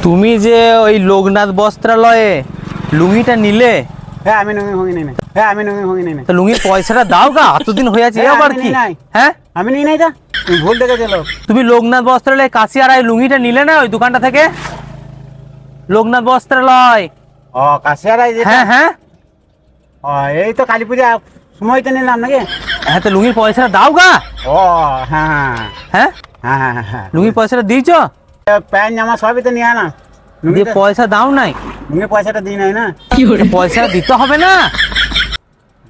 তুমি যে ওই লোকনাথ বস্ত্রালয়ে লুঙ্গিটা নিলে, হ্যাঁ আমি লুঙ্গি নিই তো লুঙ্গির পয়সাটা দাও গা, এতদিন হয়ে আছে আবার কি? হ্যাঁ আমি নিই নাই, তুমি ভুল দেখে চলো। তুমি লোকনাথ বস্ত্রালয় কাশিয়ারায় লুঙ্গিটা নিলে না ওই দোকানটা থেকে? লোকনাথ বস্ত্রালয়। ও কাশিয়ারাই যেটা? হ্যাঁ হ্যাঁ ও এই তো কালী পূজা সময়তে নিলাম নাকি? হ্যাঁ, তো লুঙ্গির পয়সাটা দাও গা। ও হ্যাঁ হ্যাঁ হ্যাঁ হ্যাঁ হ্যাঁ হ্যাঁ লুঙ্গির পয়সাটা দিয়েছ? প্যান্ট জামা সবই তো নিয়ে না। দিয়ে পয়সা দাও নাই? লুঙ্গি পয়সাটা দিই নাই না। পয়সা দিতে হবে না?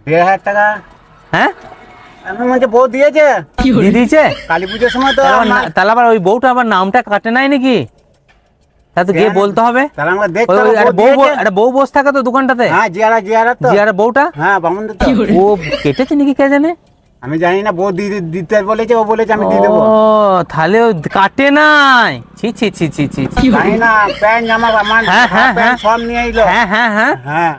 1,500 টাকা। হ্যাঁ আমি মনে বউ দিয়েছে, দিয়ে দিয়েছে? কালী পুজোর সময় তো তাহলে আবার ওই বউটা আবার নামটা কাটে নাই নাকি? তা তো গিয়ে বলতে হবে। তাহলে আমরা দেখতে ওই হবে একটা বউ বসে থাকে তো দোকানটাতে। হ্যাঁ জিয়ারা তো জিয়ার বউটা? হ্যাঁ বামুন তো। ও কেটেছে নাকি কে জানে? আমি জানি না, বউ দিতে বলেছে, ও বলেছে আমি দিয়ে দেবো। ও তাহলে ও কাটে নাই। ছি ছি ছি ছি ছি ছি। জানি না, প্যান্ট জামা আমার হ্যাঁ, হ্যাঁ, প্যান্ট সব নিয়ে এলো। হ্যাঁ হ্যাঁ হ্যাঁ হ্যাঁ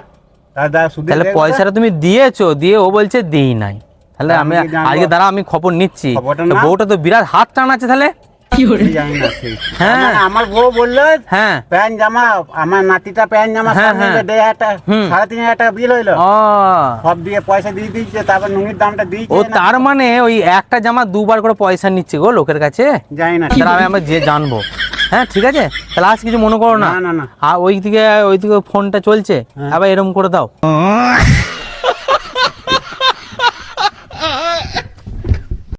দাদা শুধু তাহলে পয়সাটা তুমি দিয়েছো, দিয়ে ও বলছে দিই নাই। তাহলে আমি আমি কি জানবো? আজকে দাঁড়া, আমি খবর নিচ্ছি। খবরটা তো নাও। বউটা তো বিরাট হাত টানাচ্ছে তাহলে। জানি না ঠিক। হ্যাঁ। মানে আমার বউ বললো হ্যাঁ প্যান্ট জামা, আমার নাতিটা প্যান্ট জামা হ্যাঁ, সব নিয়ে হ্যাঁ। 1,500 টাকা, হুম। 3,500 টাকা বিল হইলো। ও সব দিয়ে পয়সা দিয়ে দিচ্ছে, তারপর নুনির দামটা দিয়েছে ও না। তার মানে ওই একটা জামা দুবার করে পয়সা নিচ্ছে গো লোকের কাছে। জানি না তাহলে আমরা যে জানবো। হ্যাঁ ঠিক আছে, তাহলে আজ কিছু মনে করো না। না না না আর ওইদিকে ফোনটা চলছে, হ্যাঁ। আবার এরকম করে দাও।